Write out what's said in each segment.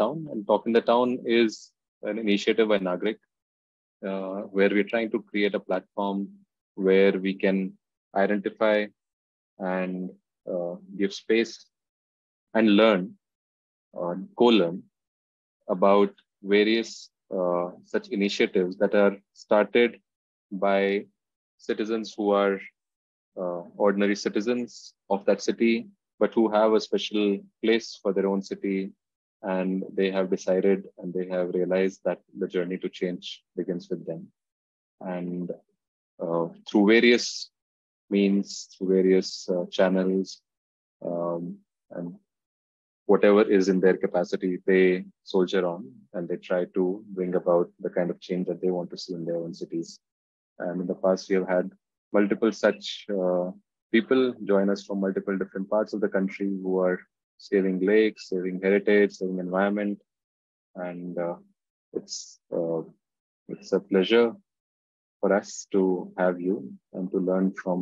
Town. And Talk in the Town is an initiative by Nagrika, where we're trying to create a platform where we can identify and give space and learn, co-learn about various such initiatives that are started by citizens who are ordinary citizens of that city, but who have a special place for their own city. And they have decided and they have realized that the journey to change begins with them. And through various means, through various channels, and whatever is in their capacity, they soldier on and they try to bring about the kind of change that they want to see in their own cities. And in the past, we have had multiple such people join us from multiple different parts of the country who are saving lakes, saving heritage, saving environment. And it's a pleasure for us to have you and to learn from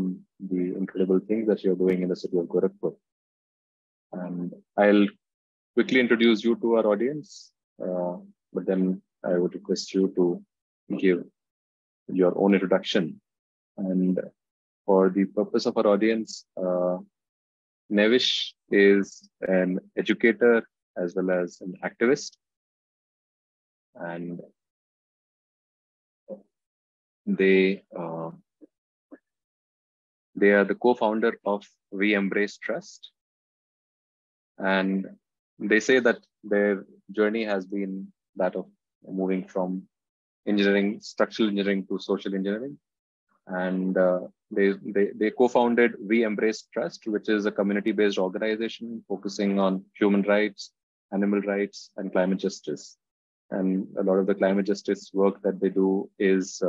the incredible things that you're doing in the city of Gorakhpur. And I'll quickly introduce you to our audience, but then I would request you to give your own introduction. And for the purpose of our audience, Nevish is an educator as well as an activist. And they are the co-founder of We Embrace Trust. And they say that their journey has been that of moving from engineering, structural engineering to social engineering. And they co-founded We Embrace Trust, which is a community-based organization focusing on human rights, animal rights, and climate justice. And a lot of the climate justice work that they do is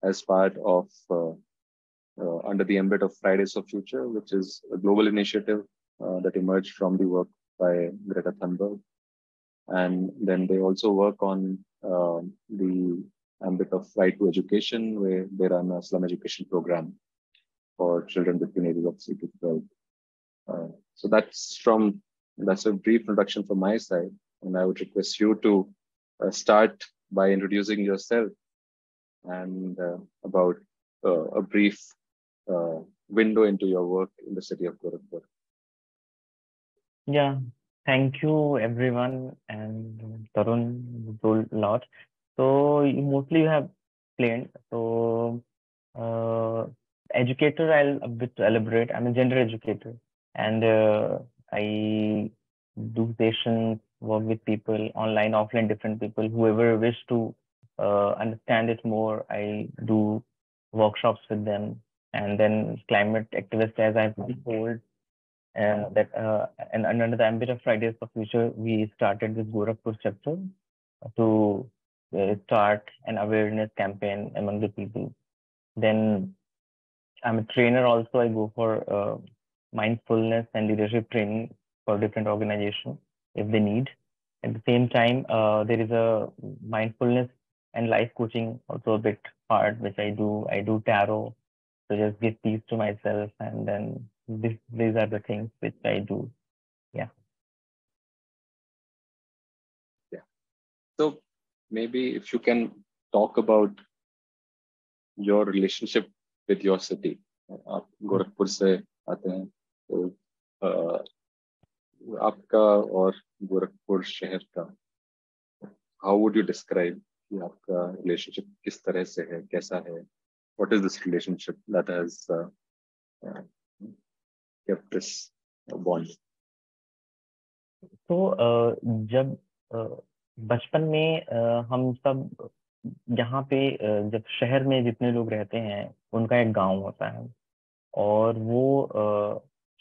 as part of under the ambit of Fridays for Future, which is a global initiative that emerged from the work by Greta Thunberg. And then they also work on the ambit of right to education, where they run a slum education program for children between ages of 3 to 12. So that's a brief introduction from my side. And I would request you to start by introducing yourself and about a brief window into your work in the city of Gorakhpur. Yeah, thank you everyone, and Tarun told a lot. So mostly you have explained. So educator, I'll a bit elaborate. I'm a gender educator, and I do sessions, work with people, online, offline, different people, whoever wish to understand it more. I do workshops with them, and then climate activist, as I've been told. And under the ambit of Fridays for Future, we started this Gorakhpur chapter to start an awareness campaign among the people. Then I'm a trainer also. I go for mindfulness and leadership training for different organizations if they need. At the same time, there is a mindfulness and life coaching also a bit part, which I do. I do tarot to just give peace to myself, and then these are the things which I do. Yeah. Yeah. So maybe if you can talk about your relationship with your city. आप गोरखपुर से आते हैं, तो आपका और गोरखपुर शहर का, how would you describe कि आपका relationship किस तरह से है, कैसा है? What is this relationship that has kept this bond? तो जब बचपन में हम सब यहाँ पे जब शहर में जितने लोग रहते हैं उनका एक गांव होता है, और वो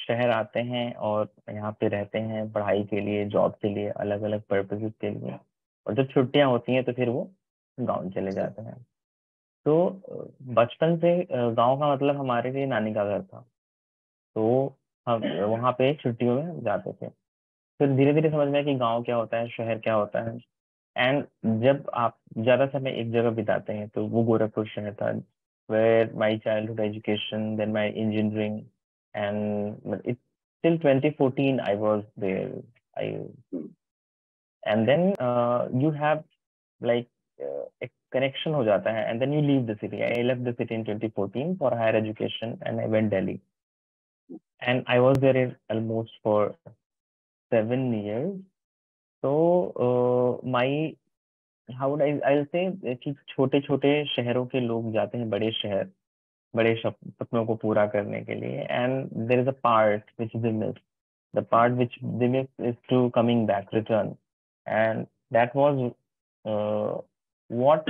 शहर आते हैं और यहाँ पे रहते हैं पढ़ाई के लिए, जॉब के लिए, अलग अलग पर्पसेस के लिए, और जब छुट्टियां होती हैं तो फिर वो गांव चले जाते हैं। तो बचपन से गांव का मतलब हमारे लिए नानी का घर था, तो हम वहाँ पे छुट्टियों में जाते थे। फिर धीरे धीरे समझ में आया कि गांव क्या होता है, शहर क्या होता है। एंड जब आप ज्यादा समय एक जगह बिताते हैं तो वो गोरखपुर शहर था, where my childhood education, then my engineering, and it's till 2014 I was there. and then you have like a connection ho jata hai, and then you leave the city. I left the city in 2014 for higher education, and I went Delhi, and I was there almost for 7 years. So my how would I'll say कि छोटे छोटे शहरों के लोग जाते हैं बड़े शहर, बड़े सपनों को पूरा करने के लिए, and there is a part which they miss. The part which they miss is to coming back, return, and that was what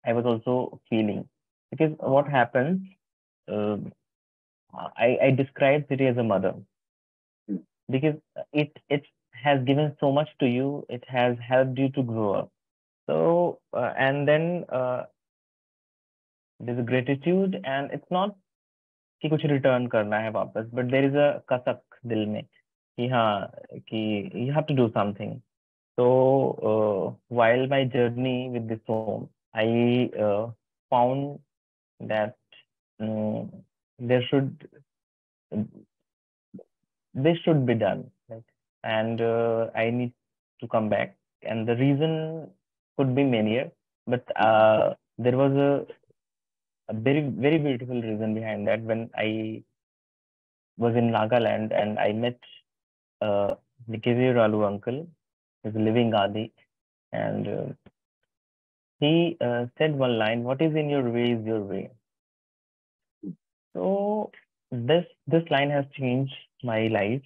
I was also feeling, because what happens, uh, I describe city as a mother, because it has given so much to you. It has helped you to grow up. So and then there's a gratitude, and it's not कि कुछ return करना है वापस, but there is a कसक दिल में कि हाँ, कि you have to do something. So while my journey with this home, I found that there should this should be done, right? And I need to come back, and the reason could be many, but there was a very beautiful reason behind that. When I was in Nagaland and I met the Kizir Ralu uncle, he's a living Gandhi, and he said one line, "What is in your way is your way." So this line has changed my life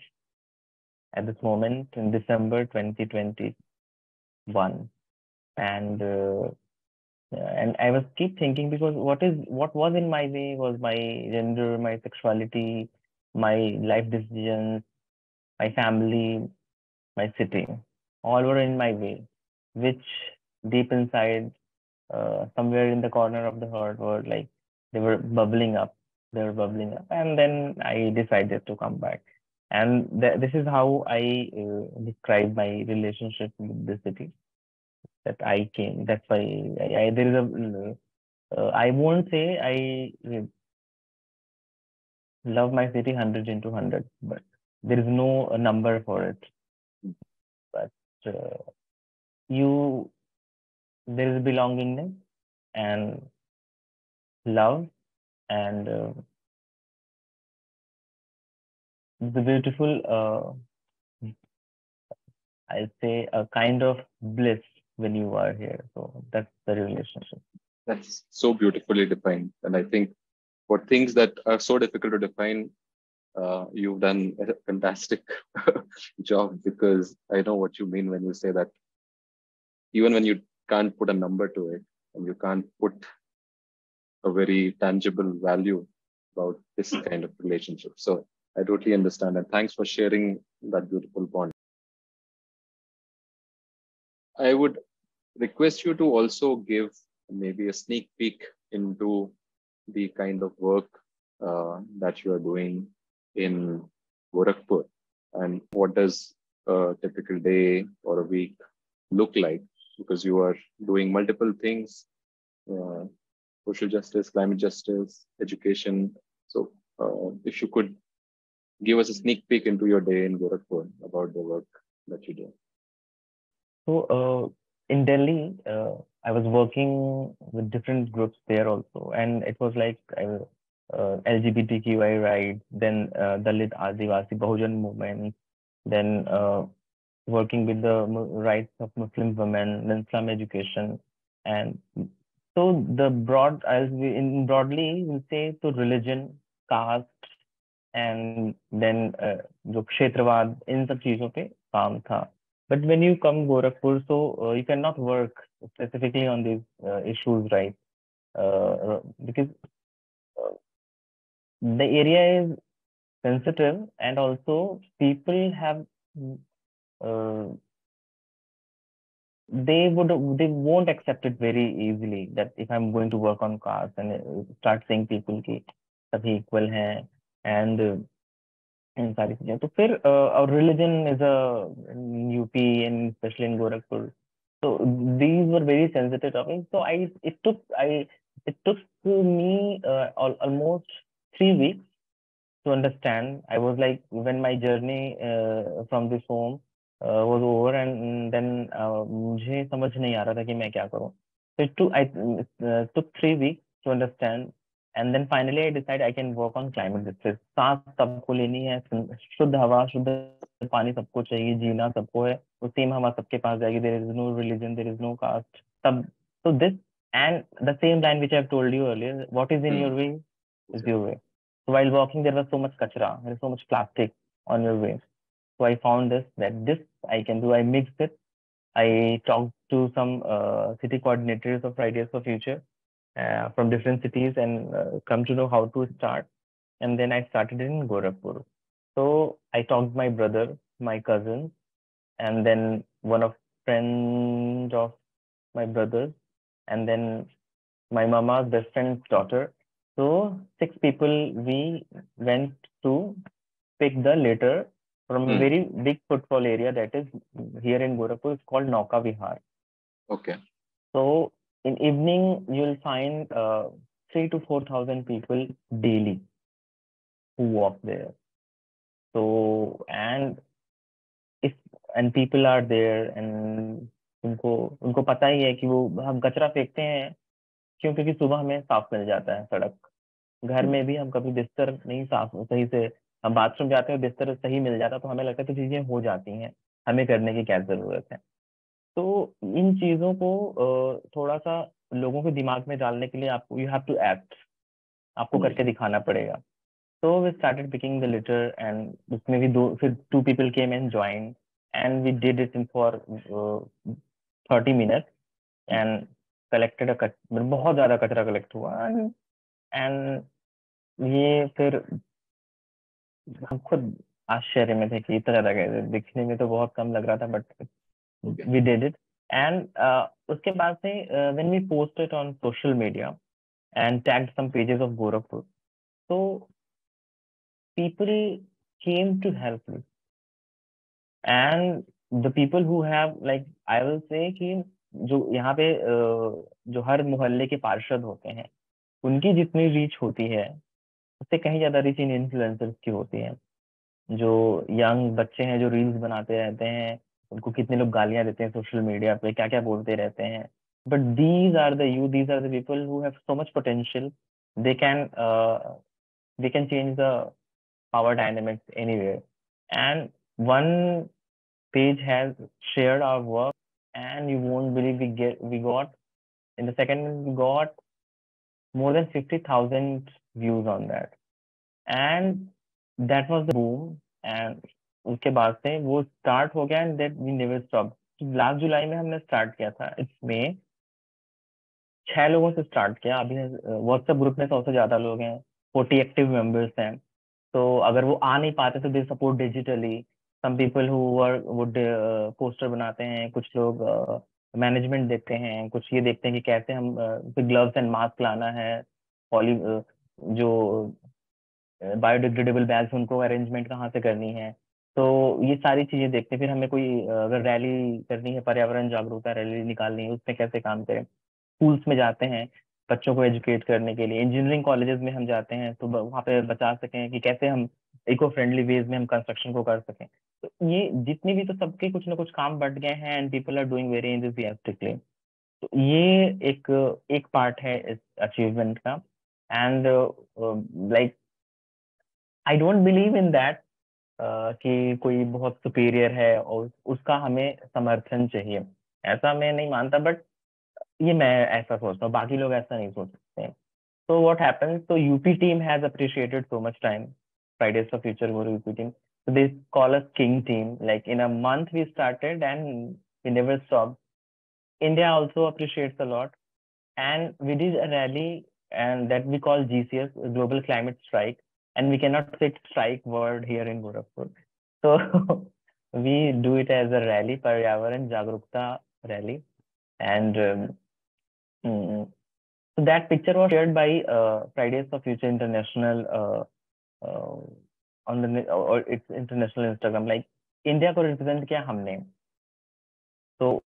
at this moment in December 2021, and I was keep thinking, because what was in my way was my gender, my sexuality, my life decisions, my family, my city, all were in my way, which deep inside, somewhere in the corner of the heart, were like they were bubbling up. They were bubbling up, and then I decided to come back. And this is how I describe my relationship with the city. That I came. That's why there is a. I won't say I love my city 100 into 100, but there is no number for it. But you there is belongingness and love, and the beautiful, I'll say, a kind of bliss when you are here. So that's the relationship. That's so beautifully defined. And I think for things that are so difficult to define, you've done a fantastic job, because I know what you mean when you say that even when you can't put a number to it and you can't put a very tangible value about this kind of relationship. So I totally understand. And thanks for sharing that beautiful bond. I would request you to also give maybe a sneak peek into the kind of work that you are doing in Gorakhpur, and what does a typical day or a week look like, because you are doing multiple things, social justice, climate justice, education. So if you could give us a sneak peek into your day in Gorakhpur about the work that you do. So in Delhi, I was working with different groups there also, and it was like LGBTQI rights, then Dalit Adivasi Bahujan movement, then working with the rights of Muslim women, then slum education, and so the broad, as we in broadly we'll say, to religion, caste, and then जो क्षेत्रवाद, इन सब चीजों पे काम था. But when you come Gorakhpur, so you cannot work specifically on these issues, right? Because the area is sensitive, and also people have uh, they won't accept it very easily, that if I'm going to work on caste and start saying people ki sabhi equal hain, and इन सारी चीजें, तो फिर our religion is a in UP and especially in Gorakhpur. So these were very sensitive topics. So it took me almost 3 weeks to understand. I was like, when my journey from this home was over, and then मुझे समझ नहीं आ रहा था कि मैं क्या करूं. So I took 3 weeks to understand, and then finally I decided I can work on climate justice. सांस सबको लेनी है, शुद्ध हवा, शुद्ध पानी सबको चाहिए, जीना सबको है, तो सेम हवा सबके पास जाएगी. There is no religion, there is no caste. सब, so this, and the same line which I have told you earlier, what is in your way is your way. So while walking, there was so much kachra, there is so much plastic on your way. So I found this I can do. I mixed it. I talked to some city coordinators of Fridays for Future from different cities, and come to know how to start. And then I started in Gorakhpur. So I talked to my brother, my cousin, and then one of friend of my brother, and then my mama's best friend's daughter. So 6 people we went to pick the litter from a very big footfall area that is here in Gorakhpur. It's called Nauka Vihar. Okay. So in evening, you'll find 3 to 4,000 people daily who walk there. So if people are there, and उनको पता ही है कि वो हम कचरा फेंकते हैं क्यों, क्योंकि सुबह हमें साफ मिल जाता है सड़क. घर में भी हम कभी बिस्तर नहीं साफ सही से, हम बाथरूम जाते हैं बिस्तर सही मिल जाता, तो हमें लगता है तो चीजें हो जाती हैं, हमें करने की क्या जरूरत है. तो इन चीजों को थोड़ा सा लोगों के दिमाग में डालने के लिए आपको यू हैव टू एक्ट, आपको करके दिखाना पड़ेगा. तो we started picking the litter, and उसमें भी फिर 2 people came and join, and we did it in for 30 minutes and collected बहुत ज्यादा कचरा कलेक्ट हुआ. एंड ये फिर हम खुद आश्चर्य में थे कि इतना ज्यादा कैसे, दिखने में तो बहुत कम लग रहा था, but we did it. And उसके बाद से when we posted on social media and tagged some pages of Gorakhpur, so people came to help me, and the people who have, like, I will say कि जो यहाँ पे जो हर मोहल्ले के पार्षद होते हैं, उनकी जितनी रीच होती है उससे कहीं ज्यादा रीच इन इन्फ्लुएंसर्स की होती है. जो यंग बच्चे हैं जो रील्स बनाते रहते हैं, उनको कितने लोग गालियां देते हैं सोशल मीडिया पे, क्या क्या बोलते रहते हैं, but these are the you, these are the people who have so much potential. They can change the power dynamics anywhere. And one page has shared our work, and you won't believe we got in the second, we got more than 50,000 views on that, and that was the boom. And उसके बाद से वो start हो गया, and that we never stop. Last जुलाई में हमने start किया था. इसमें 6 लोगों से स्टार्ट किया. अभी व्हाट्सएप ग्रुप में 100 से ज्यादा लोग हैं, 40 एक्टिव मेंबर्स हैं. तो अगर वो आ नहीं पाते तो they support digitally. Some people who would poster बनाते हैं, कुछ लोग मैनेजमेंट देखते हैं, कुछ ये देखते हैं कि कैसे हम ग्लव्स एंड मास्क लाना है, पॉली जो बायोडिग्रेडेबल बैग्स उनको अरेंजमेंट कहाँ से करनी है. तो ये सारी चीजें देखते हैं. फिर हमें कोई अगर रैली करनी है, पर्यावरण जागरूकता रैली निकालनी है, उसमें कैसे काम करें. स्कूल्स में जाते हैं बच्चों को एजुकेट करने के लिए. इंजीनियरिंग कॉलेजेस में हम जाते हैं तो वहाँ पे बता सकें कि कैसे हम इको फ्रेंडली वेज में हम कंस्ट्रक्शन को कर सकें. तो ये जितने भी, तो सबके कुछ ना कुछ काम बढ़ गए हैं, and people are doing very enthusiastically. तो ये एक पार्ट है इस अचीवमेंट का. And like I don't believe in that कि कोई बहुत सुपीरियर है और उसका हमें समर्थन चाहिए, ऐसा मैं नहीं मानता. बट ये मैं ऐसा सोचता हूँ, बाकी लोग ऐसा नहीं सोच सकते. So what happens? So UP team has appreciated so much time. Fridays for Future Guru UP team. So they call us King team. Like in a month we started and we never stopped. India also appreciates a lot. And we did a rally, and that we call GCS, Global Climate Strike. And we cannot say strike word here in Gorakhpur. So we do it as a rally, Paryavaran Jagrukta rally. And so that picture was shared by Fridays for Future International on the or its international Instagram. Like India को represent किया हमने. So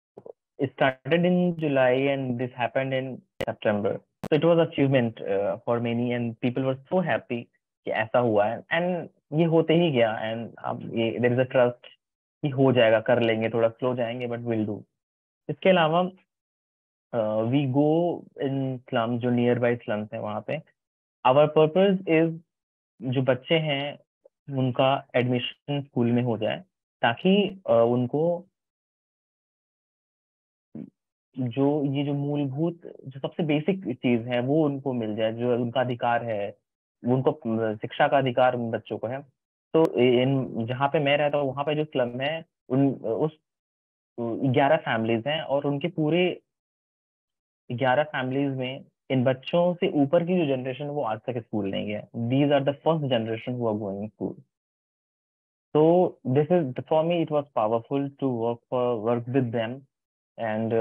it started in July and this happened in September. So it was achievement for many, and people were so happy कि ऐसा हुआ है, and ये होते ही गया. And अब ये there is a trust कि हो जाएगा, कर लेंगे, थोड़ा स्लो जाएंगे बट विल डू। इसके अलावा वी गो इन स्लम, जो नियर बाई स्लम्स है वहाँ पे। आवर पर्पस इज जो बच्चे हैं उनका एडमिशन स्कूल में हो जाए, ताकि उनको जो ये जो मूलभूत जो सबसे बेसिक चीज है वो उनको मिल जाए, जो उनका अधिकार है। उनको शिक्षा का अधिकार उन बच्चों को है। तो इन जहाँ पे मैं रहता हूँ वहाँ पे जो स्लम है, उन उस 11 फैमिलीज हैं, और उनके पूरे 11 फैमिलीज में इन बच्चों से ऊपर की जो जनरेशन है वो आज तक स्कूल नहीं गया। These are the first generation who are going school. So this is for me, it was powerful to work with them and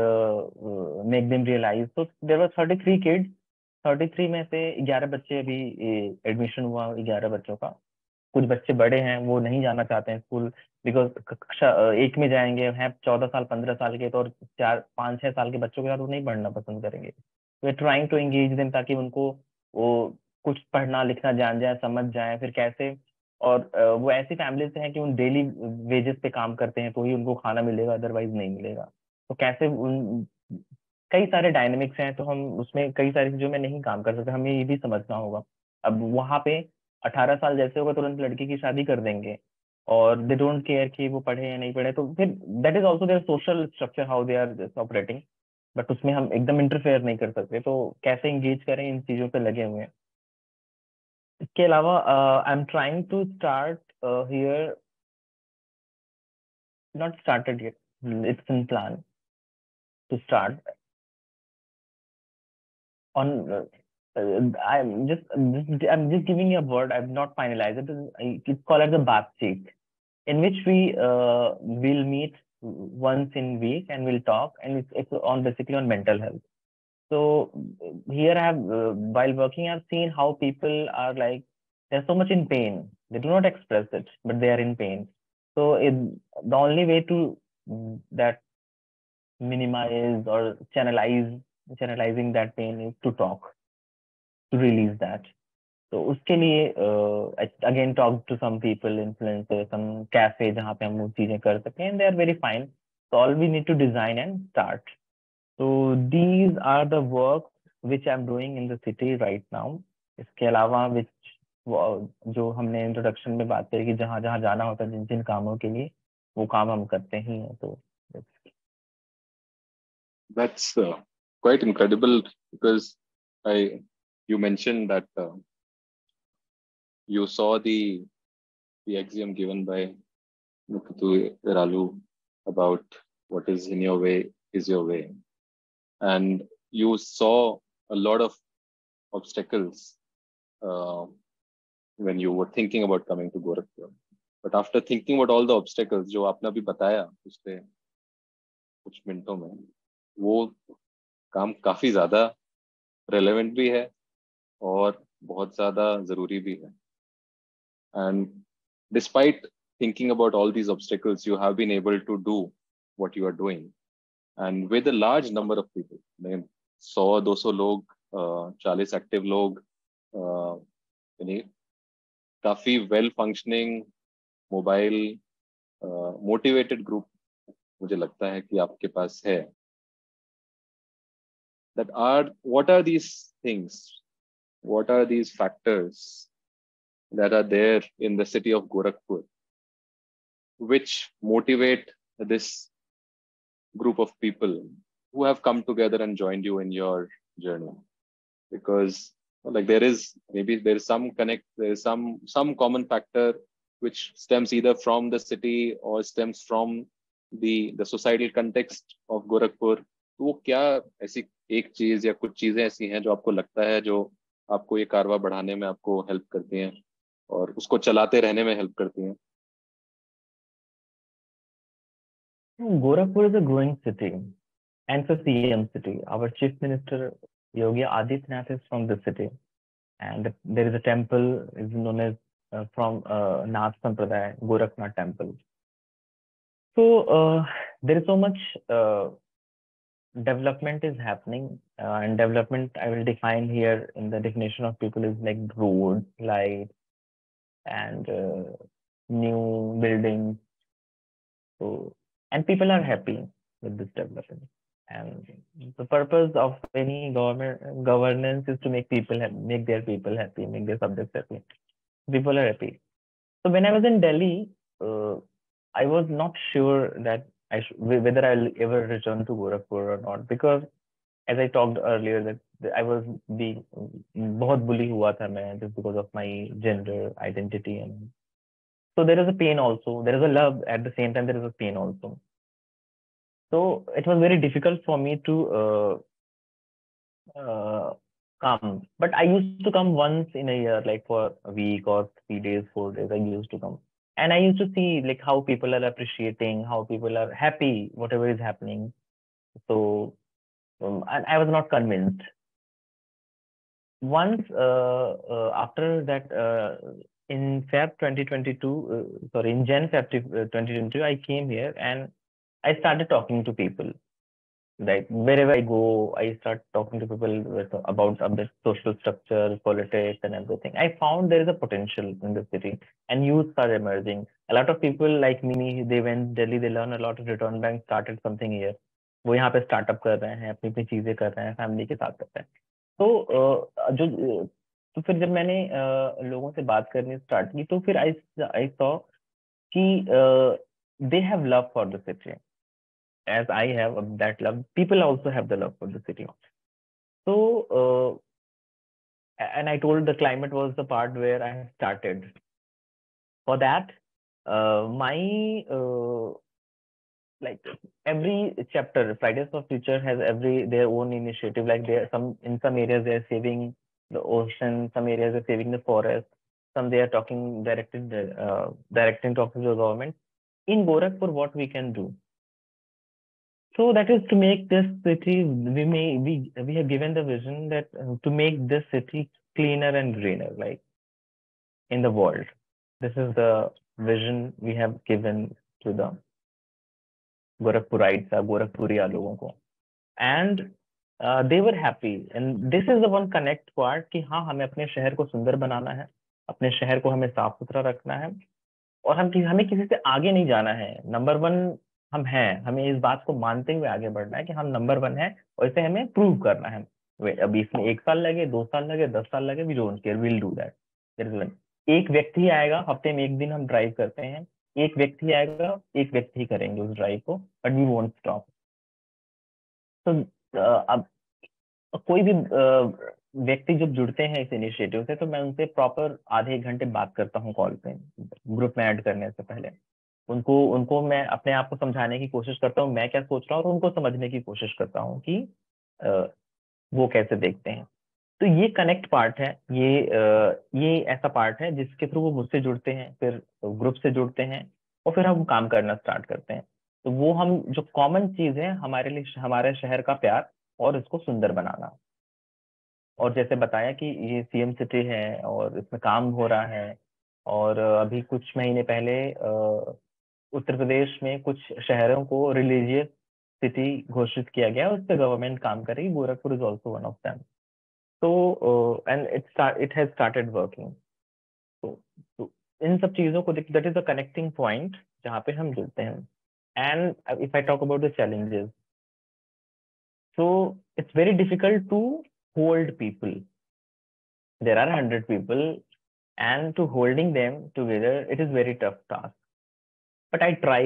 make them realize. So there were 33 kids, 33 में से 11 बच्चे अभी एडमिशन हुआ, 11 बच्चों का। कुछ बच्चे बड़े हैं, वो नहीं जाना चाहते हैं स्कूल, बिकॉज कक्षा एक में जाएंगे, हैं 14 साल 15 साल के, तो और 4 5 6 साल के बच्चों के साथ वो नहीं पढ़ना पसंद करेंगे। वे ट्राइंग टू एंगेज देम, ताकि उनको वो कुछ पढ़ना लिखना जान जाए, समझ जाए फिर कैसे। और वो ऐसी फैमिली से हैं कि उन डेली वेजेस पे काम करते हैं तो ही उनको खाना मिलेगा, अदरवाइज नहीं मिलेगा। तो कैसे उन कई सारे डायनेमिक्स हैं, तो हम उसमें कई सारी चीजों में नहीं काम कर सकते, हमें ये भी समझना होगा। अब वहां पे 18 साल जैसे होगा तुरंत लड़की की शादी कर देंगे, और दे डोंट केयर कि वो पढ़े या नहीं पढ़े, तो फिर that is also their social structure how they are operating. But उसमें हम एकदम इंटरफेयर नहीं कर सकते, तो कैसे इंगेज करें, इन चीजों पे लगे हुए हैं। इसके अलावा I am trying to start here, not started yet, it's in plan to start on I'm just giving you a word. I've not finalized it. It's called as a bath cheek, in which we will meet once in week and we'll talk, and it's on basically on mental health. So here I have while working, I've seen how people are like, they're so much in pain. They do not express it, but they are in pain. So the only way to that minimize or channelizing that pain is to talk, to release that. तो उसके लिए again talk to some people, influencer, some cafe जहाँ पे हम वो चीजें कर सकें, and they are very fine. So all we need to design and start. So these are the work which I'm doing in the city right now. इसके अलावा which जो हमने इंट्रोडक्शन में बात करी कि जहाँ जहाँ जाना होता है, जिन जिन कामों के लिए, वो काम हम करते ही हैं। तो That's quite incredible because you mentioned that you saw the axiom given by Muktu Ralu about what is in your way is your way, and you saw a lot of obstacles uh, when you were thinking about coming to Gorakhpur. But after thinking about all the obstacles, जो आपने अभी बताया पिछले कुछ मिनटों में, वो काम काफी ज्यादा रेलेवेंट भी है और बहुत ज्यादा जरूरी भी है. And despite thinking about all these obstacles, you have been able to do what you are doing. And with a large number of people, 100-200 लोग, 40 एक्टिव लोग, यानी काफी well functioning mobile motivated group मुझे लगता है कि आपके पास है. That are, what are these things, what are these factors that are there in the city of Gorakhpur which motivate this group of people who have come together and joined you in your journey? Because like there is some connect, there is some common factor which stems either from the city or stems from the societal context of Gorakhpur. तो वो क्या ऐसी एक चीज या कुछ चीजें ऐसी हैं जो आपको लगता है जो आपको ये कारवा बढ़ाने में आपको हेल्प करती हैं और उसको चलाते रहने में हेल्प करती हैं? Gorakhpur is a growing city, and it's a CM city. Our Chief Minister Yogi Adityanath is from the city, and there is a temple is known as from Nath Sampradaya, Gorakhnath Temple. So there is so much development is happening, and development I will define here in the definition of people is like roads, lights, and new buildings, So, and people are happy with this development. And the purpose of any governance is to make people happy, make their people happy, make their subjects happy. People are happy. So when I was in Delhi, uh, I was not sure that whether I'll ever return to Gorakhpur or not, because as I talked earlier that I was being बहुत bully हुआ था मैं just because of my gender identity, and so there is a pain also, there is a love at the same time, there is a pain also. So it was very difficult for me to come, but I used to come once in a year, like for a week or 3 days, 4 days. I used to come, and I used to see like how people are appreciating, how people are happy, whatever is happening. So and I was not convinced. Once after that, in Feb 2022, sorry, in Jan Feb 2022, I came here and I started talking to people. Like wherever I go, I start talking to people about the social structure, politics, and everything. I found there is a potential in the city, and youths are emerging. A lot of people like me, they went Delhi, they learn a lot of return bank, started something here. वो यहाँ पे startup कर रहे हैं, अपनी अपनी चीजें कर रहे हैं, फैमिली के साथ कर रहे हैं. तो तो फिर जब मैंने लोगों से बात करनी स्टार्ट की, तो फिर आई सॉ कि they have love for the city. As I have that love, people also have the love for the city. So, and I told the climate was the part where I started. For that, my like every chapter, Fridays for Future has their own initiative. Like in some areas they are saving the ocean, some areas they are saving the forest, some they are directing talking to the government. In Gorakhpur, what we can do? So that is to make this city, we have given the vision that to make this city cleaner and greener, like in the world. This is the vision we have given to the Gorakhpurites, Gorakhpuriya लोगों को. And they were happy. And this is the one connect part कि हाँ, हमें अपने शहर को सुंदर बनाना है, अपने शहर को हमें साफ सुथरा रखना है, और हमें किसी से आगे नहीं जाना है. नंबर वन हम हैं, हमें इस बात को मानते हुए आगे बढ़ना है कि हम नंबर वन है, और इसे हमें प्रूव करना है. अभी इसमें 1 साल लगे, 2 साल लगे, 10 साल लगे, we don't care, will do that. एक व्यक्ति आएगा, हफ्ते में 1 दिन हम ड्राइव करते हैं, एक व्यक्ति आएगा, एक व्यक्ति ही करेंगे उस ड्राइव को, बट वी वोंट स्टॉप. तो अब कोई भी व्यक्ति जब जुड़ते हैं इस इनिशिएटिव से, तो मैं उनसे प्रॉपर आधे 1 घंटे बात करता हूँ कॉल पे, ग्रुप में ऐड करने से पहले. उनको मैं अपने आप को समझाने की कोशिश करता हूँ मैं क्या सोच रहा हूँ, और उनको समझने की कोशिश करता हूँ कि वो कैसे देखते हैं. तो ये कनेक्ट पार्ट है, ये ऐसा पार्ट है जिसके थ्रू वो मुझसे जुड़ते हैं, फिर ग्रुप से जुड़ते हैं, और फिर हम काम करना स्टार्ट करते हैं. तो वो हम जो कॉमन चीज है हमारे लिए, हमारे शहर का प्यार और इसको सुंदर बनाना. और जैसे बताया कि ये सीएम सिटी है और इसमें काम हो रहा है, और अभी कुछ महीने पहले उत्तर प्रदेश में कुछ शहरों को रिलीजियस सिटी घोषित किया गया, उस पर गवर्नमेंट काम कर रही. Gorakhpur is also one of them. तो and it has started working. तो इन सब चीजों को that is the connecting point जहाँ पे हम जुड़ते हैं. And if I talk about the challenges, so it's very difficult to hold people. There are 100 people, and to holding them together, it is very tough task. But I try,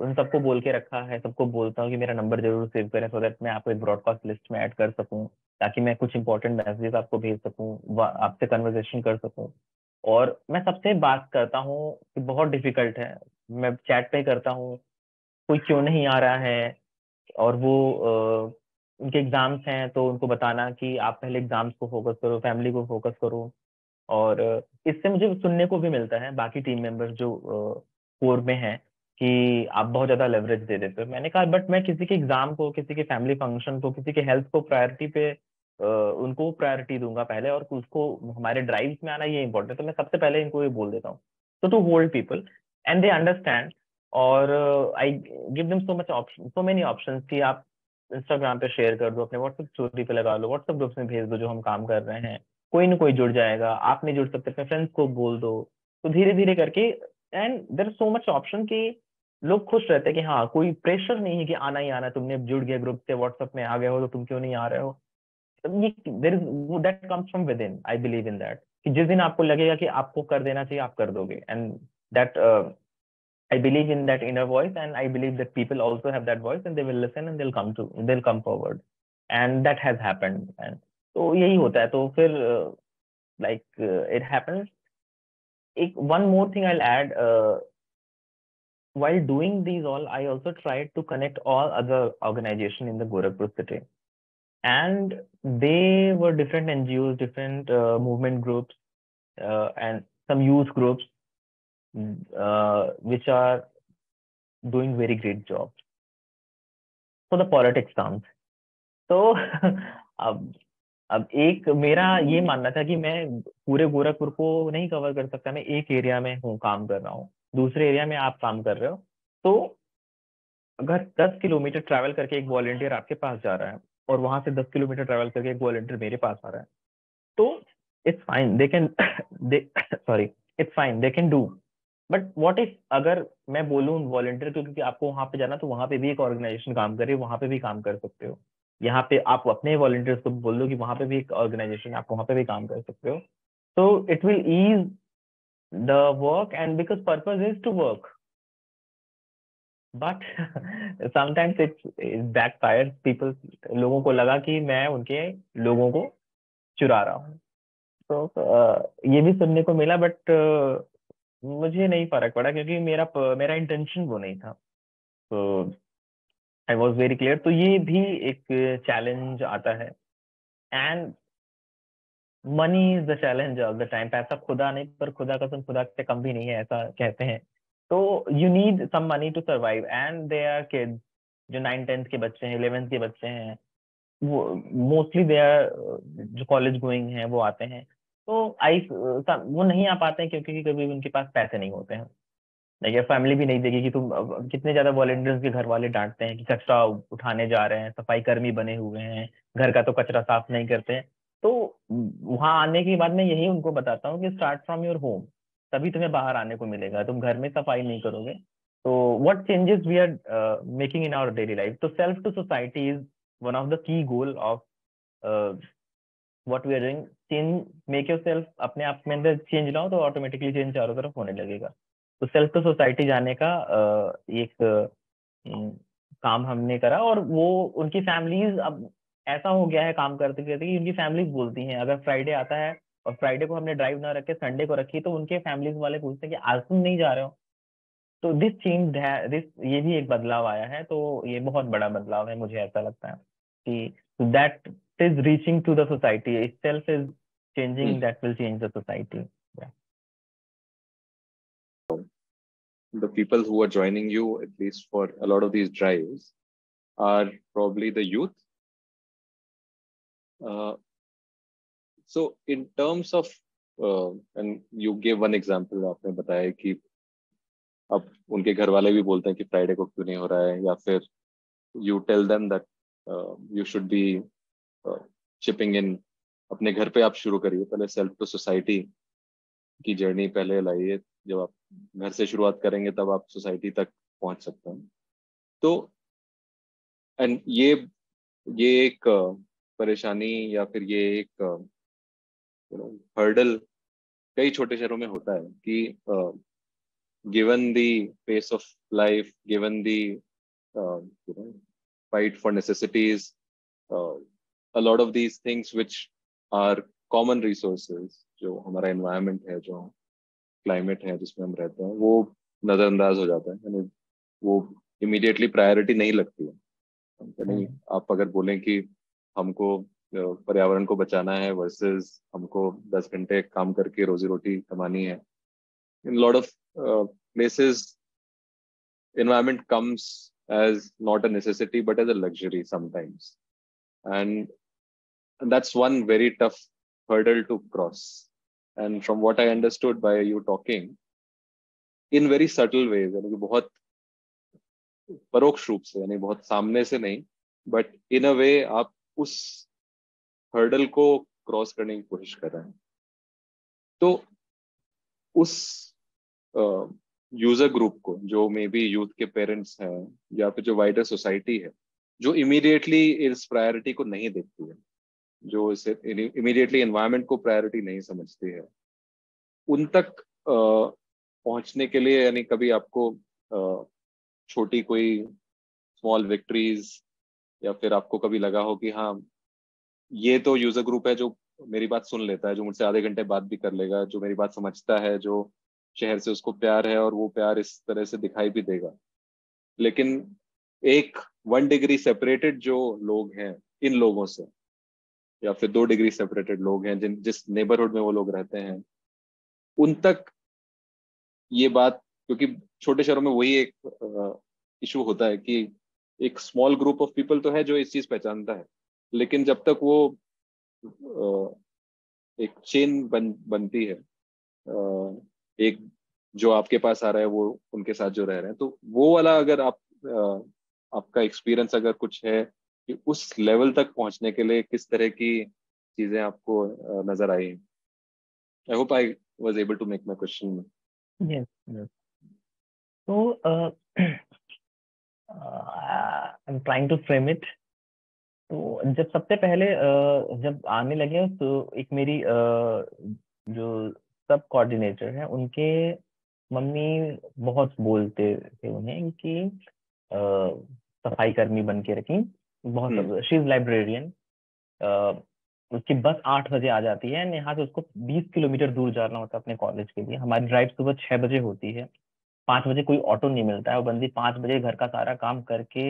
उन सबको बोल के रखा है, सबको बोलता हूँ कि मेरा नंबर जरूर सेव करें, so that मैं आपको एक ब्रॉडकास्ट लिस्ट में ऐड कर सकूं, ताकि मैं कुछ इंपॉर्टेंट मैसेजेस आपको भेज सकूं, आपसे कन्वर्सेशन कर सकूं. और मैं सबसे बात करता हूँ कि बहुत डिफिकल्ट है, मैं चैट पे करता हूँ, कोई क्यों नहीं आ रहा है, और वो उनके एग्जाम्स हैं तो उनको बताना कि आप पहले एग्जाम्स को फोकस करो, फैमिली को फोकस करो. और इससे मुझे सुनने को भी मिलता है बाकी टीम मेंबर्स जो कोर में हैं कि आप बहुत ज्यादा लेवरेज दे देते हो. मैंने कहा बट मैं किसी के एग्जाम को, किसी के फैमिली फंक्शन को, किसी के हेल्थ को प्रायोरिटी पे उनको प्रायोरिटी दूंगा पहले, और उसको हमारे ड्राइव्स में आना ये इंपॉर्टेंट है. तो मैं सबसे पहले इनको ये बोल देता हूँ. तो to hold people and they understand. और I give them so much option, so many options कि आप इंस्टाग्राम पे शेयर कर दो, अपने व्हाट्सएप स्टोरी पे लगा लो, व्हाट्सएप ग्रुप्स में भेज दो जो हम काम कर रहे हैं, कोई ना कोई जुड़ जाएगा. आप नहीं जुड़ सकते, अपने फ्रेंड्स को बोल दो. तो धीरे धीरे करके, and there is so much option कि लोग खुश रहते हैं कि हाँ कोई प्रेशर नहीं है कि आना ही आना, तुमने जुड़ गया ग्रुप से, व्हाट्सएप में आ गए हो तो तुम क्यों नहीं आ रहे हो। ये there is that comes from within, I believe in that, कि जिस दिन आपको लगेगा कि आपको कर देना चाहिए आप कर दोगे, and that I believe in that inner voice, and I believe that people also have that voice, and they will listen and they'll come forward, and that has happened. And तो यही होता है, तो फिर it happens. एक one more thing I'll add, while doing these all, I also tried to connect all other organizations in the Gorakhpur city, and they were different NGOs, different movement groups, and some youth groups, which are doing very great jobs. So the politics comes. तो अब एक मेरा ये मानना था कि मैं पूरे गोरखपुर को नहीं कवर कर सकता, मैं एक एरिया में हूँ, काम कर रहा हूँ, दूसरे एरिया में आप काम कर रहे हो, तो अगर 10 किलोमीटर ट्रैवल करके एक वॉलंटियर आपके पास जा रहा है और वहां से 10 किलोमीटर ट्रैवल करके एक वॉलंटियर मेरे पास आ रहा है, तो it's fine, they can they sorry it's fine, they can do, but what if अगर मैं बोलूँ वॉलंटियर को, क्योंकि आपको वहां पे जाना, तो वहां पे भी एक ऑर्गेनाइजेशन काम कर रही है, वहां पे भी काम कर सकते हो, यहाँ पे आप अपने वॉलंटियर्स को बोल दो कि वहां पे भी एक ऑर्गेनाइजेशन, आप वहां पे भी काम कर सकते हो, तो it will ease the work, and because purpose is to work, but sometimes it's backfire people, लोगों को लगा कि मैं उनके लोगों को चुरा रहा हूँ, तो ये भी सुनने को मिला, बट मुझे नहीं फर्क पड़ा, क्योंकि मेरा इंटेंशन वो नहीं था, तो आई वॉज वेरी क्लियर। तो ये भी एक चैलेंज आता है, and money is the challenge of the time, पैसा खुदा नहीं, पर खुदा कसम खुदा से कम भी नहीं है, ऐसा कहते हैं, तो you need some money to survive, and they are kids जो 9th-10th के बच्चे हैं, 11th के बच्चे हैं, वो मोस्टली दे आर जो कॉलेज गोइंग हैं वो आते हैं, तो वो नहीं आ पाते हैं क्योंकि कभी उनके पास पैसे नहीं होते हैं, देखिए फैमिली भी नहीं देगी कि तुम कितने ज्यादा वॉलंटियर्स के घर वाले डांटते हैं कि कचरा उठाने जा रहे हैं, सफाई कर्मी बने हुए हैं, घर का तो कचरा साफ नहीं करते हैं, तो वहां आने के बाद मैं यही उनको बताता हूँ कि स्टार्ट फ्रॉम योर होम, तभी तुम्हें बाहर आने को मिलेगा, तुम घर में सफाई नहीं करोगे, तो what changes we are making in our daily life, तो self to society is one of the key goal of what we are doing, change, make yourself, अपने आप में अंदर चेंज लाओ तो ऑटोमेटिकली चेंज चारों तरफ होने लगेगा, तो सेल्फ टू सोसाइटी जाने का एक काम हमने करा, और वो उनकी फैमिलीज, अब ऐसा हो गया है काम करते करते कि उनकी फैमिलीज बोलती हैं, अगर फ्राइडे आता है और फ्राइडे को हमने ड्राइव ना रखे, संडे को रखी, तो उनके फैमिलीज वाले पूछते हैं कि आज तुम नहीं जा रहे हो, तो दिस चेंज दिस, ये भी एक बदलाव आया है, तो ये बहुत बड़ा बदलाव है, मुझे ऐसा लगता है कि that is reaching to the society itself is changing, that will change the society. Yeah. The people who are joining you, at least for a lot of these drives, are probably the youth. So in terms of, and you gave one example, आपने बताया कि अब उनके घर वाले भी बोलते हैं कि फ्राइडे को क्यों नहीं हो रहा है, या फिर you tell them that you should be chipping in, अपने घर पे आप शुरू करिए, पहले सेल्फ टू सोसाइटी की जर्नी पहले लाइए, जब आप घर से शुरुआत करेंगे तब आप सोसाइटी तक पहुंच सकते हैं, तो एंड ये एक परेशानी या फिर ये एक हर्डल कई छोटे शहरों में होता है कि given the pace of life, given the fight for necessities, a lot of these things which are common resources, जो हमारा environment है, जो climate है जिसमें हम रहते हैं, वो नजरअंदाज हो जाता है, यानी वो immediately priority नहीं लगती है, यानी आप अगर बोलें कि हमको पर्यावरण को बचाना है वर्सेस हमको 10 घंटे काम करके रोजी रोटी कमानी है, in a lot of places environment comes as not a necessity but as a luxury sometimes, and that's one very tough hurdle to cross, and from what I understood by you talking, in very subtle ways, यानी कि बहुत परोक्ष रूप से, यानी बहुत सामने से नहीं, बट इन अ वे आप उस हर्डल को क्रॉस करने की कोशिश कर रहे हैं, तो उस यूजर ग्रुप को, जो मे बी यूथ के पेरेंट्स हैं या फिर जो वाइडर सोसाइटी है, जो इमीडिएटली इस प्रायोरिटी को नहीं देखती है, जो इसे इमीडिएटली एनवायरनमेंट को प्रायोरिटी नहीं समझती है, उन तक पहुंचने के लिए, यानी कभी आपको छोटी कोई स्मॉल विक्ट्रीज, या फिर आपको कभी लगा हो कि हाँ, ये तो यूजर ग्रुप है जो मेरी बात सुन लेता है, जो मुझसे आधे घंटे बात भी कर लेगा, जो मेरी बात समझता है, जो शहर से उसको प्यार है और वो प्यार इस तरह से दिखाई भी देगा, लेकिन एक 1 डिग्री सेपरेटेड जो लोग हैं इन लोगों से, या फिर 2 डिग्री सेपरेटेड लोग हैं जिस नेबरहुड में वो लोग रहते हैं, उन तक ये बात, क्योंकि छोटे शहरों में वही एक इशू होता है कि एक स्मॉल ग्रुप ऑफ पीपल तो है जो इस चीज पहचानता है, लेकिन जब तक वो एक चेन बनती है, एक जो आपके पास आ रहा है वो उनके साथ जो रह रहे हैं, तो वो वाला अगर आपका एक्सपीरियंस अगर कुछ है कि उस लेवल तक पहुंचने के लिए किस तरह की चीजें आपको नजर आई। I hope I was able to make my question. Yes yes. तो I am trying to frame it. तो जब सबसे पहले जब आने लगे तो एक मेरी जो सब कोऑर्डिनेटर है उनके मम्मी बहुत बोलते थे उन्हें कि सफाई कर्मी बन के रखी। बहुत, शी इज लाइब्रेरियन। उसकी बस 8 बजे आ जाती है, यहाँ से उसको 20 किलोमीटर दूर जाना होता है अपने कॉलेज के लिए। हमारी ड्राइव सुबह 6 बजे होती है, 5 बजे कोई ऑटो नहीं मिलता है। वो बंदी 5 बजे घर का सारा काम करके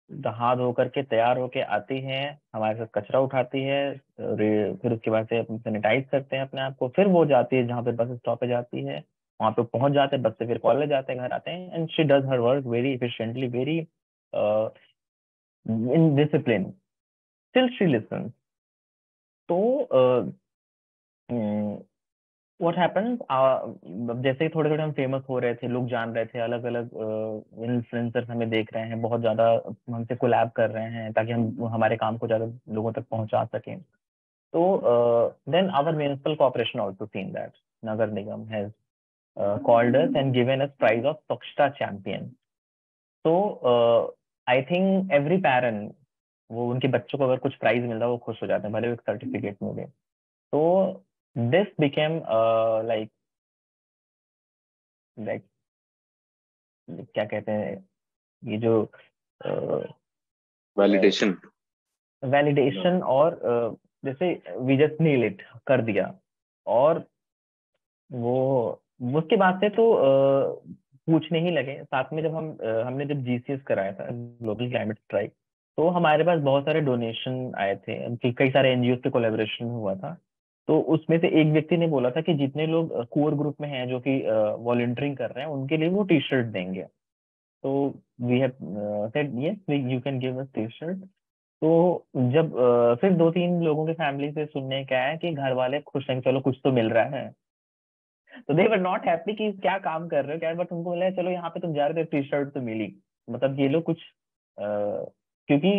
नहा धो करके तैयार होके आती हैं, हमारे साथ कचरा उठाती है, फिर उसके बाद से सैनिटाइज करते हैं अपने आप को, फिर वो जाती है जहाँ पे बस स्टॉप पे जाती है, वहां पे पहुंच जाते हैं, बस से फिर कॉलेज जाते हैं, घर आते हैं। And she does her work very efficiently, very in discipline, still she lessons. तो व्हाट हैपेंस, जैसे थोड़े थोड़े हम फेमस हो रहे थे, लोग जान रहे थे, अलग अलग इन्फ्लुएंसर्स हमें देख रहे हैं, बहुत ज्यादा हमसे कोलैब कर रहे हैं ताकि हम हमारे काम को ज्यादा लोगों तक पहुंचा सकें। तो then our municipal corporation also seen that नगर निगम has called us and given us prize of स्वच्छता चैंपियन। तो आई थिंक एवरी पेरेंट, वो उनके बच्चों को अगर कुछ प्राइज मिल रहा है वो खुश हो जाते हैं, भले वो एक सर्टिफिकेट मिले। तो दिस बिकेम लाइक लाइक क्या कहते हैं, ये जो वैलिडेशन। वैलिडेशन, और जैसे वी जस्ट नील इट कर दिया। और वो उसके बाद से तो पूछने ही लगे। साथ में जब हमने जब जीसीएस कराया था, ग्लोबल क्लाइमेट स्ट्राइक, तो हमारे पास बहुत सारे डोनेशन आए थे, कई सारे एनजीओ से कोलेबोरेशन हुआ था। तो उसमें से एक व्यक्ति ने बोला था कि जितने लोग कोर ग्रुप में हैं जो कि वॉलंटियरिंग कर रहे हैं, उनके लिए वो टी शर्ट देंगे। तो we have said yes, you can give us T shirt. तो जब फिर 2-3 लोगों के फैमिली से सुनने क्या है कि घर वाले खुश हैं, चलो कुछ तो मिल रहा है। तो दे वर नॉट हैप्पी कि क्या काम कर रहे हो क्या, बट उनको बोला चलो यहाँ पे तुम जा रहे थे, टी शर्ट तो मिली। मतलब ये लोग कुछ क्योंकि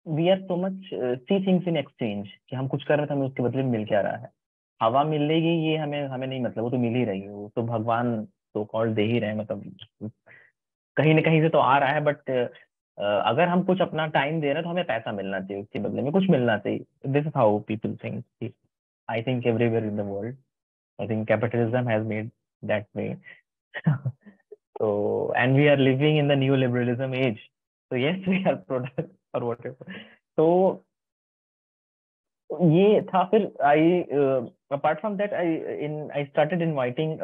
we are so much see things in exchange, कि हम कुछ कर रहे थे, हमें उसके बदले में मिल क्या रहा है। हवा मिलेगी ये हमें हमें नहीं, मतलब वो तो मिल ही रही है, वो तो भगवान तो कॉल दे ही रहे हैं, मतलब कहीं ना कहीं से तो आ रहा है। बट अगर हम कुछ अपना टाइम दे रहे हैं तो हमें पैसा मिलना चाहिए, उसके बदले में कुछ मिलना चाहिए। This is how people think, I think everywhere in the world. I think capitalism has made that way. So, and we are living in the neoliberalism age. So yes, we are product or whatever. तो ये था। फिर I apart from that I started inviting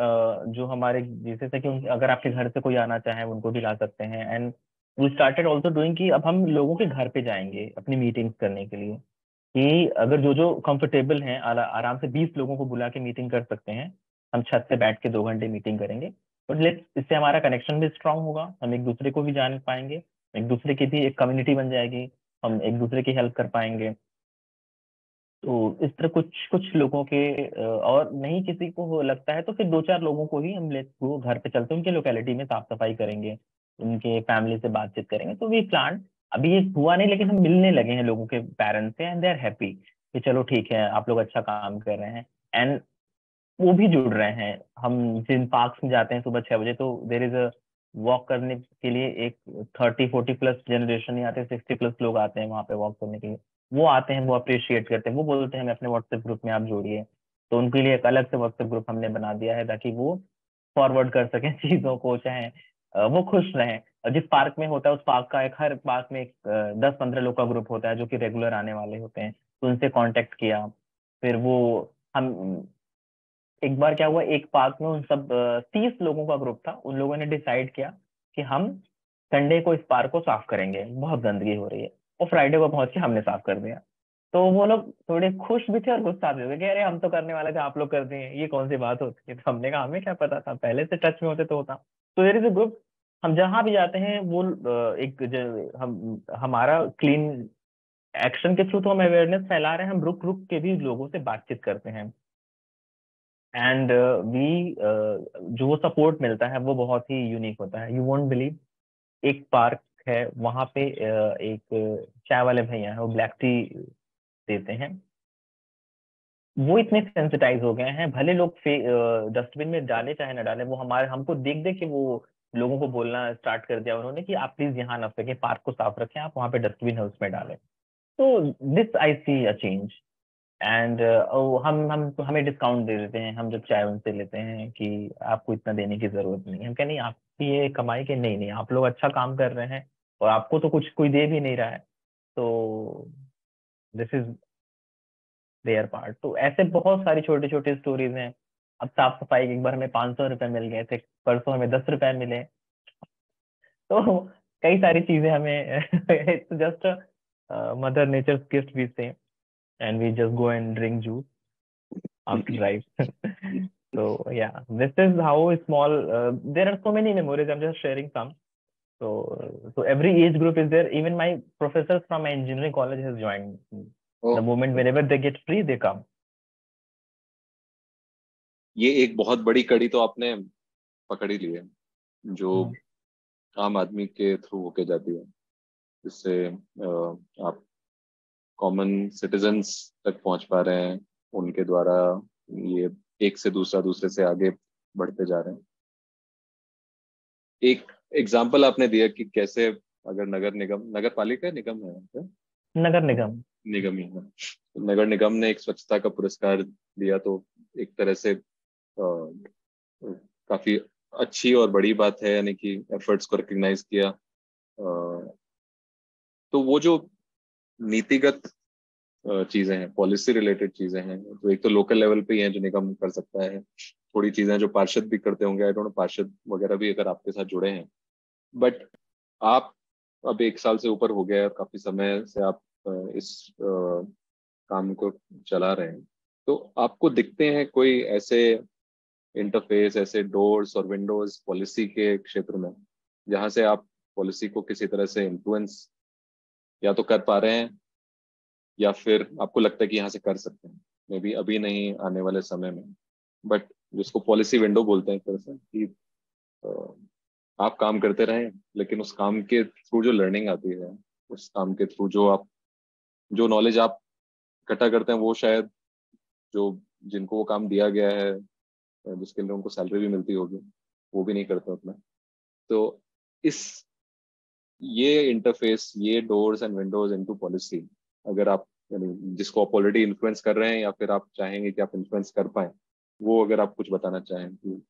जो हमारे, जैसे थे कि अगर आपके घर से कोई आना चाहे उनको भी ला सकते हैं। And we started also doing कि अब हम लोगों के घर पे जाएंगे अपनी मीटिंग्स करने के लिए, कि अगर जो जो कंफर्टेबल हैं आराम से 20 लोगों को बुला के मीटिंग कर सकते हैं, हम छत पे बैठ के 2 घंटे मीटिंग करेंगे। और लेट्स, इससे हमारा कनेक्शन भी स्ट्रांग होगा, हम एक दूसरे को भी जान पाएंगे, एक दूसरे की भी एक कम्युनिटी बन जाएगी, हम एक दूसरे की हेल्प कर पाएंगे। तो इस तरह कुछ कुछ लोगों के और नहीं किसी को लगता है तो फिर 2-4 लोगों को ही हम लेट्स गो घर पे चलते हैं, उनके लोकेलिटी में साफ सफाई करेंगे, उनके फैमिली से बातचीत करेंगे। तो वी प्लान, अभी ये हुआ नहीं लेकिन हम मिलने लगे हैं लोगों के पेरेंट्स से, एंड दे आर हैप्पी कि चलो ठीक है आप लोग अच्छा काम कर रहे हैं। एंड वो भी जुड़ रहे हैं। हम जिन पार्क्स में जाते हैं सुबह 6 बजे, तो देर इज अ वॉक करने के लिए एक 30-40+ जनरेशन ही आते हैं, 60+ लोग आते हैं वहाँ पे वॉक करने के लिए। वो आते हैं, वो अप्रिशिएट करते हैं, वो बोलते हैं हमें अपने व्हाट्सएप ग्रुप में आप जोड़िए। तो उनके लिए एक अलग से व्हाट्सएप ग्रुप हमने बना दिया है ताकि वो फॉरवर्ड कर सकें चीजों को, चाहे वो खुश रहें। और जिस पार्क में होता है, उस पार्क का एक, हर पार्क में एक 10-15 लोग का ग्रुप होता है जो कि रेगुलर आने वाले होते हैं, तो उनसे कांटेक्ट किया। फिर वो हम एक बार क्या हुआ, एक पार्क में उन सब 30 लोगों का ग्रुप था, उन लोगों ने डिसाइड किया कि हम संडे को इस पार्क को साफ करेंगे, बहुत गंदगी हो रही है। और फ्राइडे को पहुंच के हमने साफ कर दिया। तो वो लोग थोड़े खुश भी थे और गुस्सा भी थे कि अरे हम तो करने वाले थे, आप लोग कर दिए, ये कौन सी बात होती है। तो हमने कहा हमें क्या पता था, पहले से टच में होते तो होता। तो देयर इज अ ग्रुप, हम जहां भी जाते हैं वो हम हमारा क्लीन एक्शन के थ्रू तो हम अवेयरनेस फैला रहे हैं, हम रुक रुक के भी लोगों से बातचीत करते हैं। एंड वी जो वो सपोर्ट मिलता है वो बहुत ही यूनिक होता है। यू वोंट बिलीव, एक पार्क है वहां पे, एक चाय वाले भैया है, वो ब्लैक टी देते हैं। वो इतने सेंसिटाइज हो गए हैं, भले लोग डस्टबिन में डाले चाहे ना डाले, वो हमारे हमको देख देख के वो लोगों को बोलना स्टार्ट कर दिया उन्होंने कि आप प्लीज यहाँ ना फेंकें, पार्क को साफ रखें, आप वहाँ पे डस्टबिन है उसमें डालें। तो this I see a change. And हम तो हमें डिस्काउंट दे देते हैं हम जब चाय उनसे लेते हैं कि आपको इतना देने की जरूरत नहीं है। हम कह नहीं, आपकी ये कमाई के, नहीं नहीं, आप लोग अच्छा काम कर रहे हैं और आपको तो कुछ कोई दे भी नहीं रहा है, तो दिस इज देयर पार्ट। तो ऐसे बहुत सारी छोटी छोटी स्टोरीज हैं। अब साफ सफाई के एक बार हमें 500 रुपये मिल गए थे, परसों हमें 10 रुपए मिले। तो कई सारी चीजें हमें it's just mother nature gift we say, and we just go and drink juice after drive. So yeah, this is how small. There are so many memories. I'm just sharing some. So every age group is there. Even my professors from my engineering college has joined. The oh, moment whenever they get free, they come. ये एक बहुत बड़ी कड़ी तो आपने पकड़ ही ली है, जो हम्म, आम आदमी के थ्रू होके जाती है, जिससे आप कॉमन सिटीजन्स तक पहुंच पा रहे हैं उनके द्वारा। ये एक से दूसरा, दूसरे से आगे बढ़ते जा रहे हैं। एक एग्जाम्पल आपने दिया कि कैसे अगर नगर निगम, नगर पालिका निगम है क्या? नगर निगम। निगम ही है। तो नगर निगम ने एक स्वच्छता का पुरस्कार दिया, तो एक तरह से काफी अच्छी और बड़ी बात है, यानी कि एफर्ट्स को रिकग्नाइज किया। तो वो जो नीतिगत चीजें हैं, पॉलिसी रिलेटेड चीजें हैं, तो एक तो लोकल लेवल पे ही है जो निगम कर सकता है। थोड़ी चीजें जो पार्षद भी करते होंगे, आई डोंट नो पार्षद वगैरह भी अगर आपके साथ जुड़े हैं। बट आप अब 1 साल से ऊपर हो गया है और काफी समय से आप इस काम को चला रहे हैं, तो आपको दिखते हैं कोई ऐसे इंटरफेस, ऐसे डोर्स और विंडोज पॉलिसी के क्षेत्र में जहां से आप पॉलिसी को किसी तरह से इन्फ्लुएंस या तो कर पा रहे हैं, या फिर आपको लगता है कि यहाँ से कर सकते हैं, मे बी अभी नहीं, आने वाले समय में। बट जिसको पॉलिसी विंडो बोलते हैं एक तरह से, कि आप काम करते रहें, लेकिन उस काम के थ्रू जो लर्निंग आती है, उस काम के थ्रू जो आप, जो नॉलेज आप इकट्ठा करते हैं, वो शायद जो जिनको वो काम दिया गया है, जिसके लिए उनको सैलरी भी मिलती होगी, वो भी नहीं करते उतना। तो इस ये इंटरफेस, ये doors and Windows into policy, अगर आप, यानी जिसको आप ऑलरेडी इन्फ्लुएंस कर रहे हैं या फिर आप चाहेंगे कि आप इन्फ्लुएंस कर पाए, वो अगर आप कुछ बताना चाहें कि।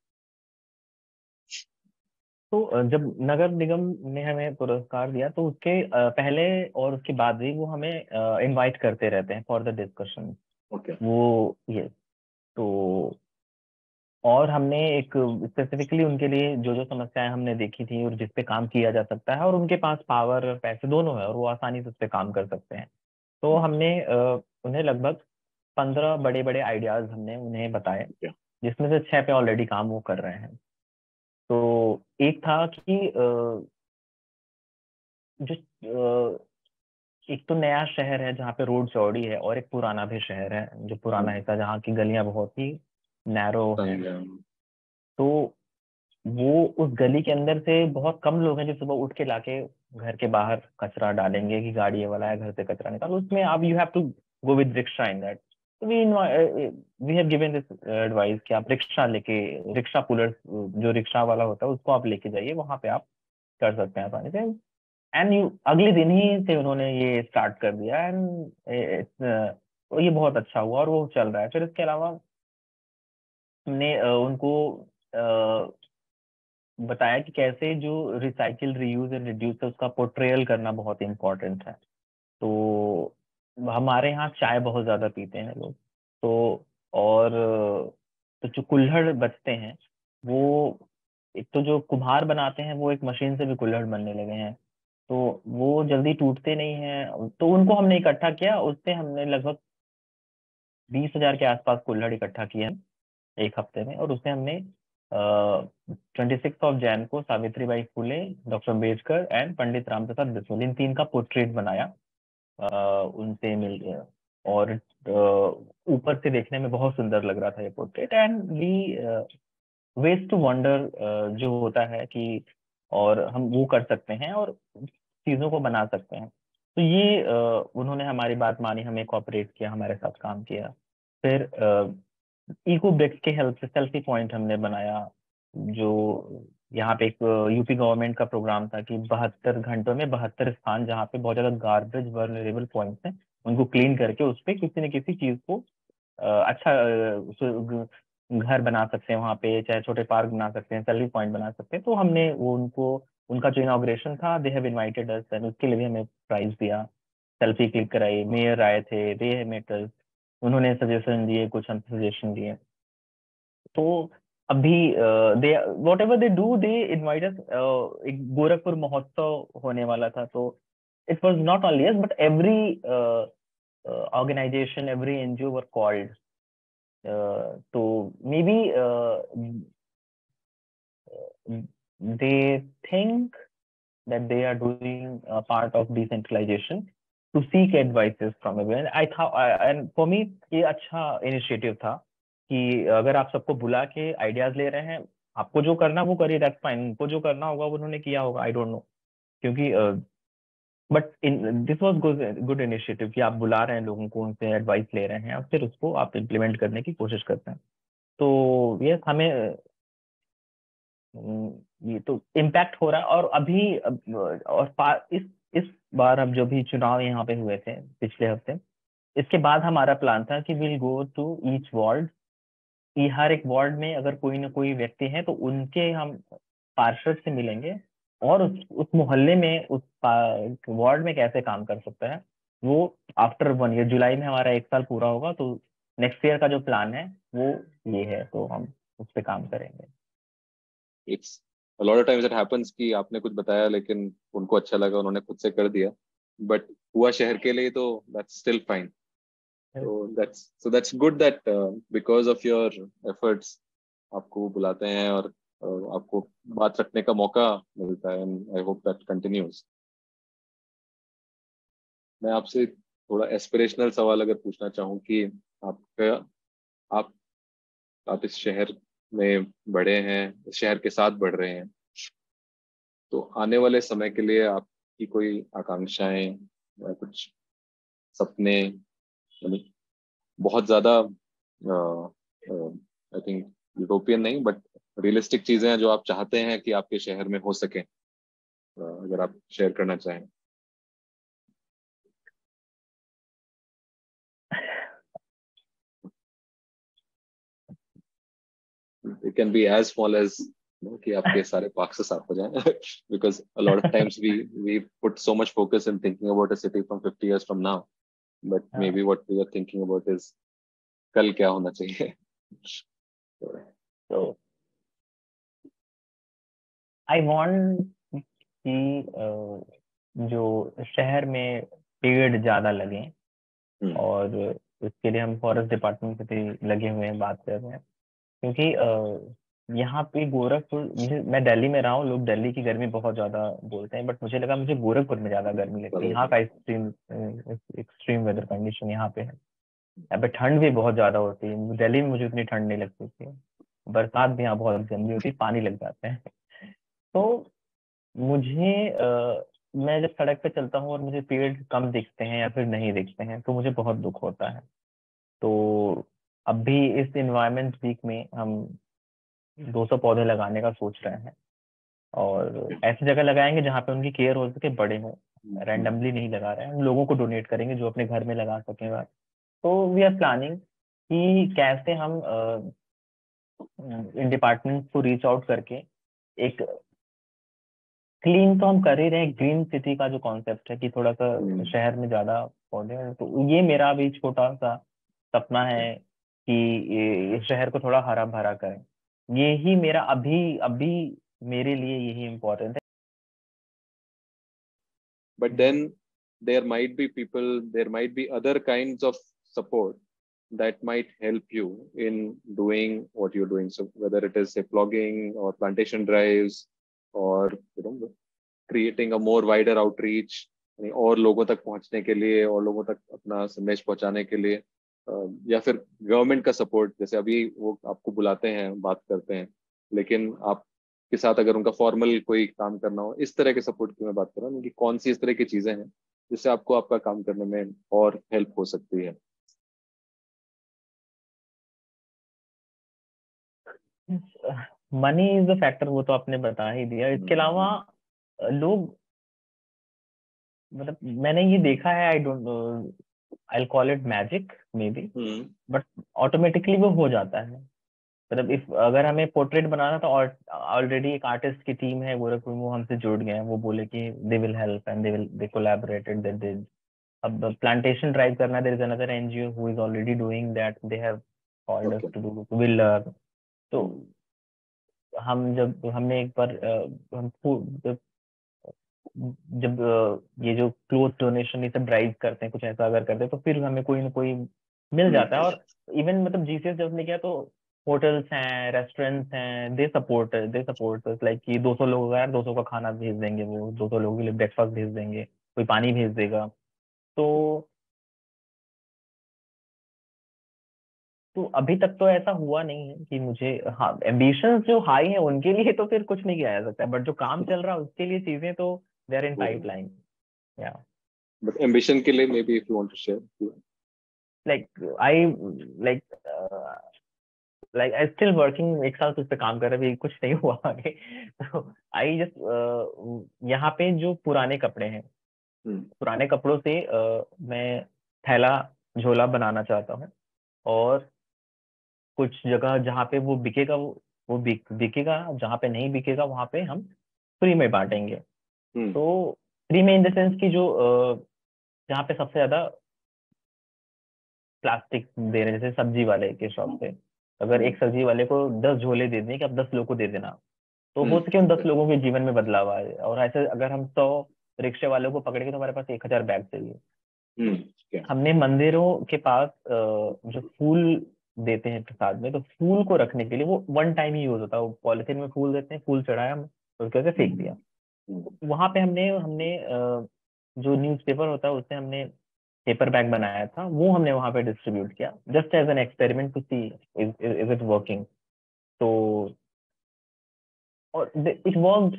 तो जब नगर निगम ने हमें पुरस्कार दिया, तो उसके पहले और उसके बाद भी वो हमें इनवाइट करते रहते हैं फॉर द डिस्कशन। ओके। वो ये, तो और हमने एक स्पेसिफिकली उनके लिए जो जो समस्याएं हमने देखी थी और जिस पे काम किया जा सकता है, और उनके पास पावर और पैसे दोनों है और वो आसानी से उस पे काम कर सकते हैं, तो हमने उन्हें लगभग 15 बड़े बड़े आइडियाज हमने उन्हें बताए, ओके। जिसमें से 6 पे ऑलरेडी काम वो कर रहे हैं। तो एक था कि जो एक तो नया शहर है जहाँ पे रोड चौड़ी है, और एक पुराना भी शहर है, जो पुराना हिस्सा जहाँ की गलियां बहुत ही नैरो हैं। तो वो उस गली के अंदर से बहुत कम लोग हैं जो सुबह उठ के लाके घर के बाहर कचरा डालेंगे कि गाड़ी ये वाला है घर से कचरा निकालो, उसमें आप you have to go with rickshaw in that. We have given this advice कि आप रिक्शा पुलर जो रिक्शा वाला होता है उसको आप लेके जाइए, वहां पे आप कर सकते हैं आसानी से। एंड यू अगले दिन ही से उन्होंने ये स्टार्ट कर दिया, एंड ये बहुत अच्छा हुआ और वो चल रहा है। फिर इसके अलावा हमने उनको बताया कि कैसे जो रिसाइकिल, रीयूज एंड रिड्यूस है उसका पोर्ट्रेयल करना बहुत इंपॉर्टेंट है। तो हमारे यहाँ चाय बहुत ज्यादा पीते हैं लोग, तो और तो जो कुल्हड़ बचते हैं वो, एक तो जो कुम्हार बनाते हैं वो एक मशीन से भी कुल्हड़ बनने लगे हैं, तो वो जल्दी टूटते नहीं हैं। तो उनको हमने इकट्ठा किया, उससे हमने लगभग 20,000 के आसपास कुल्हड़ इकट्ठा किए हैं एक हफ्ते में। और उससे हमने 26 जैन को सावित्री बाई फुले, डॉक्टर अम्बेडकर एंड पंडित राम प्रसाद बिस्मिल, इन तीन का पोर्ट्रेट बनाया उनसे मिल गया। और ऊपर से देखने में बहुत सुंदर लग रहा था ये portrait. And we was to wonder जो होता है कि, और हम वो कर सकते हैं और चीजों को बना सकते हैं। तो ये उन्होंने हमारी बात मानी, हमें कोऑपरेट किया, हमारे साथ काम किया। फिर इको ब्रिक्स के हेल्प से सेल्फी पॉइंट हमने बनाया। जो यहाँ पे एक यूपी गवर्नमेंट का प्रोग्राम था कि 72 घंटों में 72 स्थान जहाँ पे बहुत ज्यादा गार्बेज वर्नरेबल पॉइंट्स हैं उनको क्लीन करके उस पे किसी न किसी चीज को अच्छा घर बना सकते हैं वहाँ पे, चाहे छोटे पार्क बना सकते हैं, सेल्फी पॉइंट बना सकते हैं। तो हमने वो उनको, उनका जो इनॉग्रेशन था, they have invited us, and उसके लिए भी हमें प्राइज दिया। सेल्फी क्लिक कराई, मेयर आए थे, दे मेट अस, उन्होंने सजेशन दिए, कुछ हम सजेशन दिए। तो अभी they whatever they do, they invite us. एक गोरखपुर महोत्सव होने वाला था, तो it was not only us but every organization, every NGO were called. So maybe they think that they are doing a part of decentralization to seek advices from everyone. I thought, and for me ये अच्छा initiative था कि अगर आप सबको बुला के ideas ले रहे हैं, आपको जो करना वो करिए, दैट्स फाइन। उनको जो करना होगा वो उन्होंने किया होगा, आई डोंट नो। क्योंकि but in this was good initiative कि आप बुला रहे हैं लोगों को, उनसे एडवाइस ले रहे हैं और फिर उसको आप इम्प्लीमेंट करने की कोशिश करते हैं। तो ये हमें ये तो इम्पैक्ट हो रहा है। और अभी इस बार अब जो भी चुनाव यहाँ पे हुए थे पिछले हफ्ते, इसके बाद हमारा प्लान था कि will go to each ward, कि हर एक वार्ड में अगर कोई ना कोई व्यक्ति है तो उनके हम पार्षद से मिलेंगे और उस मोहल्ले में, उस वार्ड में कैसे काम कर सकता है वो। आफ्टर 1 ईयर, जुलाई में हमारा 1 साल पूरा होगा, तो नेक्स्ट ईयर का जो प्लान है वो ये है, तो हम उस पर काम करेंगे। It's a lot of times it happens कि आपने कुछ बताया लेकिन उनको अच्छा लगा, उन्होंने खुद से कर दिया, बट हुआ शहर के लिए, तो that's still fine. So that's good that because of your efforts आपको बुलाते हैं और आपको बात रखने का मौका मिलता है, and I hope that continues. मैं आपसे थोड़ा एस्पिरेशनल सवाल अगर पूछना चाहूँ कि आपका आप आप इस शहर में बड़े हैं, इस शहर के साथ बढ़ रहे हैं, तो आने वाले समय के लिए आपकी कोई आकांक्षाएं या कुछ सपने, यानी बहुत ज्यादा आई थिंक यूटोपियन नहीं बट रियलिस्टिक चीजें हैं जो आप चाहते हैं कि आपके शहर में हो सके, अगर आप शेयर करना चाहें? It can be as small as कि आपके सारे पार्क्स साफ हो जाएं because a lot of times we put so much focus in thinking about a city from 50 years from now, but maybe what we are thinking about is कल क्या होना चाहिए। तो आई वांट कि जो शहर में पेड़ ज्यादा लगे, और इसके लिए हम फॉरेस्ट डिपार्टमेंट से भी लगे हुए हैं, बात कर रहे हैं। क्योंकि यहाँ पे गोरखपुर, मैं दिल्ली में रहा हूँ, लोग दिल्ली की गर्मी बहुत ज्यादा बोलते हैं, बट मुझे लगा मुझे गोरखपुर में ज्यादा गर्मी लगती है। यहाँ का एक्सट्रीम वेदर कंडीशन यहाँ पे है। यहाँ पे ठंड भी बहुत ज्यादा होती है, दिल्ली में मुझे उतनी ठंड नहीं लगती थी। बरसात भी यहाँ बहुत गंदी होती है, पानी लग जाते हैं। तो मुझे मैं जब सड़क पे चलता हूँ और मुझे पेड़ कम दिखते हैं या फिर नहीं दिखते हैं तो मुझे बहुत दुख होता है। तो अब भी इस इन्वायरमेंट वीक में हम 200 पौधे लगाने का सोच रहे हैं, और ऐसी जगह लगाएंगे जहाँ पे उनकी केयर हो सके, बड़े हों। रैंडमली नहीं लगा रहे हैं, हम लोगों को डोनेट करेंगे जो अपने घर में लगा सकेंगे। तो वी आर प्लानिंग कि कैसे हम इन डिपार्टमेंट को रीच आउट करके एक क्लीन तो हम कर ही रहे हैं, ग्रीन सिटी का जो कॉन्सेप्ट है कि थोड़ा सा शहर में ज्यादा पौधे हैं, तो ये मेरा भी छोटा सा सपना है कि ये शहर को थोड़ा हरा भरा करें। यही मेरा अभी अभी मेरे लिए यही important But then there might be people, there might be other kinds of support that might help you in doing what you're doing. So whether it is say blogging or plantation drives, or creating a more wider outreach, और लोगों तक पहुंचने के लिए और लोगों तक अपना संदेश पहुंचाने के लिए, या फिर गवर्नमेंट का सपोर्ट, जैसे अभी वो आपको बुलाते हैं, बात करते हैं, लेकिन आप के साथ अगर उनका फॉर्मल कोई काम करना हो, इस तरह के सपोर्ट की मैं बात कर रहा हूँ कि कौन सी इस तरह की चीजें हैं जिससे आपको आपका काम करने में और हेल्प हो सकती है। है। मनी इज द फैक्टर, वो तो आपने बता ही दिया। इसके अलावा लोग, मतलब मैंने ये देखा है, I don't, I call it magic may be, but automatically वो हो जाता है। मतलब इफ अगर हमें पोर्ट्रेट बनाना तो ऑलरेडी एक आर्टिस्ट की टीम है गोरखपुर में, वो हमसे जुड़ गए हैं, वो बोले कि they will help and they collaborated, they did. अब प्लांटेशन ड्राइव करना, there is another NGO who is already doing that, they have called us okay. To do, will learn. तो हम जब हमने एक बार हम जब जब ये जो क्लोथ डोनेशन ये सब ड्राइव करते हैं, कुछ ऐसा अगर करते हैं, तो फिर हमें कोई ना कोई मिल जाता है। और इवन मतलब जीसीएस जब हमने किया तो होटल्स हैं, रेस्टोरेंट्स हैं, दे सपोर्ट लाइक कि 200 लोग अगर 200 का खाना भेज देंगे, वो 200 लोगों के लिए ब्रेकफास्ट भेज देंगे, कोई पानी भेज देगा। तो तो अभी तक तो ऐसा हुआ नहीं है कि मुझे, हाँ एम्बिशंस जो हाई है उनके लिए तो फिर कुछ नहीं किया जा सकता, बट जो काम चल रहा है उसके लिए चीजें तो दे आर इन पाइपलाइन। या बट एम्बिशन के लिए maybe if you want to share. Like I like like I still working, एक साल से उस पर काम कर रहे, अभी कुछ नहीं हुआ आगे। तो आई जस्ट यहाँ पे जो पुराने कपड़े हैं, पुराने कपड़ों से मैं थैला झोला बनाना चाहता हूँ, और कुछ जगह जहाँ पे वो बिकेगा, वो बिकेगा, जहाँ पे नहीं बिकेगा वहां पे हम फ्री में बांटेंगे। तो फ्री में इन द सेंस की जो जहाँ पे सबसे ज्यादा प्लास्टिक दे रहे हैं, जैसे सब्जी वाले के शॉप पे अगर एक सब्जी वाले को 10 झोले दे दें कि अब 10 लोगों को दे देना, तो हो सके उन 10 लोगों के जीवन में बदलाव आए। और ऐसे अगर हम 100 रिक्शे वालों को पकड़ेंगे तो हमारे पास 1000 बैग चाहिए। हमने मंदिरों के पास जो फूल देते हैं प्रसाद में, तो फूल को रखने के लिए वो वन टाइम ही यूज होता है, वो पॉलिथीन में फूल देते हैं, फूल चढ़ाया हम, उसके वजह फेंक दिया। वहां पे हमने हमने जो न्यूज़पेपर होता है उससे हमने पेपर बैग बनाया था, वो हमने वहां पे डिस्ट्रीब्यूट किया, just as an experiment to see is it working. तो और इट वर्क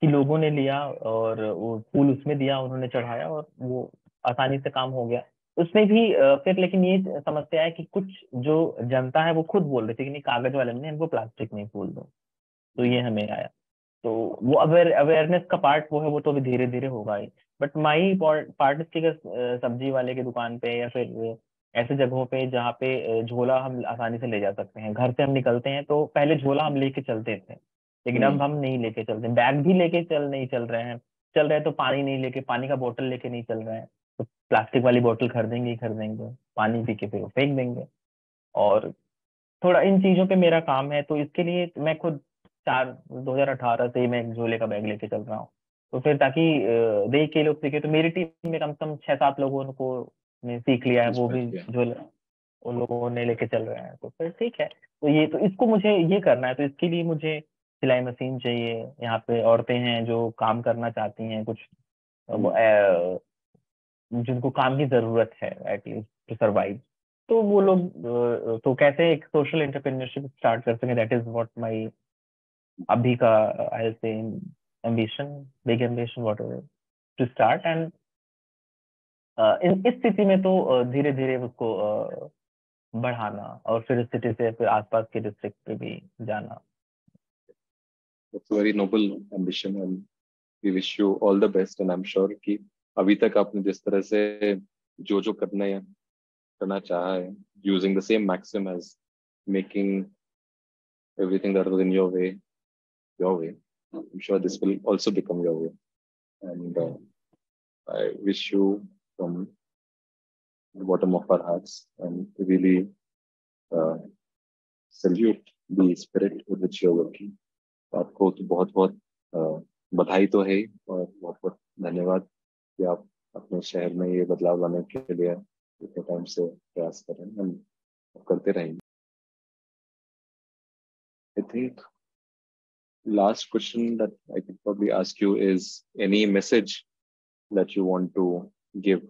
कि लोगों ने लिया और वो फूल उसमें दिया, उन्होंने चढ़ाया, और वो आसानी से काम हो गया। उसमें भी फिर लेकिन ये समस्या है कि कुछ जो जनता है वो खुद बोल रही थी कि नहीं, कागज वाले में हमको प्लास्टिक नहीं फूल दो। तो ये हमें आया। तो वो अवेयरनेस का पार्ट वो है, वो तो अभी धीरे धीरे होगा ही। बट माई पार्ट की सब्जी वाले की दुकान पे या फिर ऐसे जगहों पे जहाँ पे झोला हम आसानी से ले जा सकते हैं, घर से हम निकलते हैं तो पहले झोला हम लेके चलते थे, लेकिन अब हम नहीं लेके चलते, बैग भी लेके नहीं चल रहे हैं। चल रहे हैं तो पानी नहीं लेके, पानी का बोतल लेके नहीं चल रहे हैं, तो प्लास्टिक वाली बोतल खरीदेंगे ही खरीदेंगे, पानी पी के फिर वो फेंक देंगे। और थोड़ा इन चीजों पे मेरा काम है, तो इसके लिए मैं खुद 2018 से ही मैं एक झोले का बैग लेके चल रहा हूँ। तो फिर ताकि देख के लोग सीखे, तो मेरी टीम में कम से कम 6-7 लोगों को ने सीख लिया है, वो भी झोले उन लोगों ने लेके चल रहे हैं। तो फिर ठीक है, तो ये तो इसको मुझे ये करना है, तो इसके लिए मुझे सिलाई मशीन चाहिए। यहाँ पे औरतें हैं जो काम करना चाहती हैं, कुछ जिनको काम की जरूरत है एटलीस्ट टू सर्वाइव, तो वो लोग तो कैसे एक सोशल एंटरप्रेन्योरशिप स्टार्ट कर सकें, दैट इज व्हाट माय अभी का I say ambition, big ambition whatever, to start and इस स्थिति में तो धीरे धीरे उसको बढ़ाना और फिर इस सिटी से फिर आसपास के डिस्ट्रिक्ट पे भी जाना। It's a very noble ambition and we wish you all the best and I'm sure कि अभी तक आपने जिस तरह से जो करना चाहा है, using the same maxim as making everything that was in your way, I'm sure this will also become your way. And I wish you from the bottom of our hearts and really uh, salute the spirit with which you're working. आपको तो बहुत बहुत बधाई तो है ही और बहुत बहुत धन्यवाद कि आप अपने शहर में ये बदलाव लाने के लिए इतने टाइम से प्रयास कर रहे हैं। हम करते रहेंगे। I think last question that I could probably ask you is any message that you want to give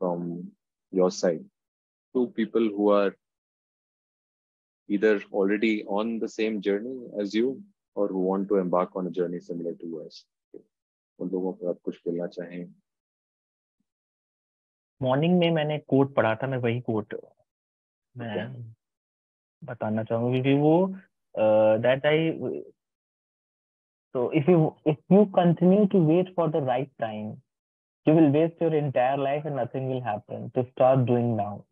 from your side to people who are either already on the same journey as you or who want to embark on a journey similar to yours. उन लोगों को आप कुछ बोलना चाहें? Morning में मैंने coat पढ़ा था, मैं वही कोट मैं बताना चाहूंगा क्योंकि वो that I so if you continue to wait for the right time, you will waste your entire life and nothing will happen. To start doing now.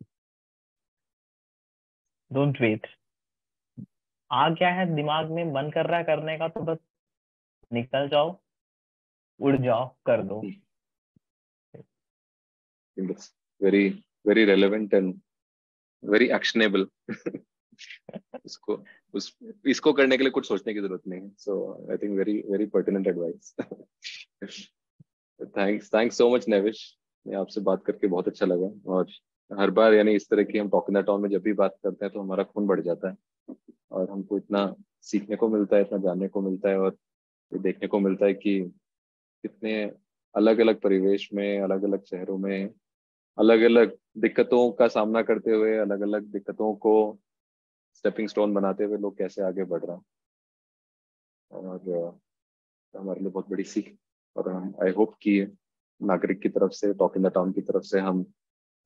Don't wait. आ गया है दिमाग में, मन कर रहा है करने का, तो बस निकल जाओ, उड़ जाओ, कर दो। It's very very relevant and very actionable. इसको करने के लिए कुछ सोचने की जरूरत नहीं है। So I think very very pertinent advice. Thanks so much Nevish. आपसे बात करके बहुत अच्छा लगा और हर बार यानी इस तरह की हम टॉक इन द टाउन में जब भी बात करते हैं तो हमारा खून बढ़ जाता है और हमको इतना सीखने को मिलता है, इतना जानने को मिलता है और ये देखने को मिलता है कि कितने अलग अलग परिवेश में, अलग अलग शहरों में, अलग अलग दिक्कतों का सामना करते हुए, अलग अलग दिक्कतों को स्टेपिंग स्टोन बनाते हुए लोग कैसे आगे बढ़ रहे हैं और हमारे लिए बहुत बड़ी सीख। और हम आई होप कि नागरिक की तरफ से, टॉक इन द टाउन की तरफ से हम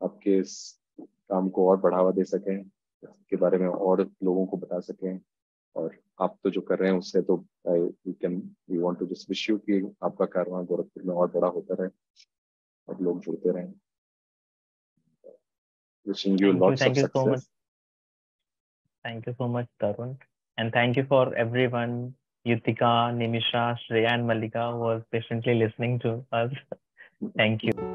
आपके इस काम को और बढ़ावा दे सकें, इसके बारे में और लोगों को बता सकें और आप तो जो कर रहे हैं उससे तो we want to just wish you कि आपका कारवां गोरखपुर में और बड़ा होता रहे और लोग जुड़ते रहें। Wishing you lots of success. Thank you so much, Tarun. And thank you for everyone, Yutika, Nimisha, Shreya and Malika who was patiently listening to us. Thank you.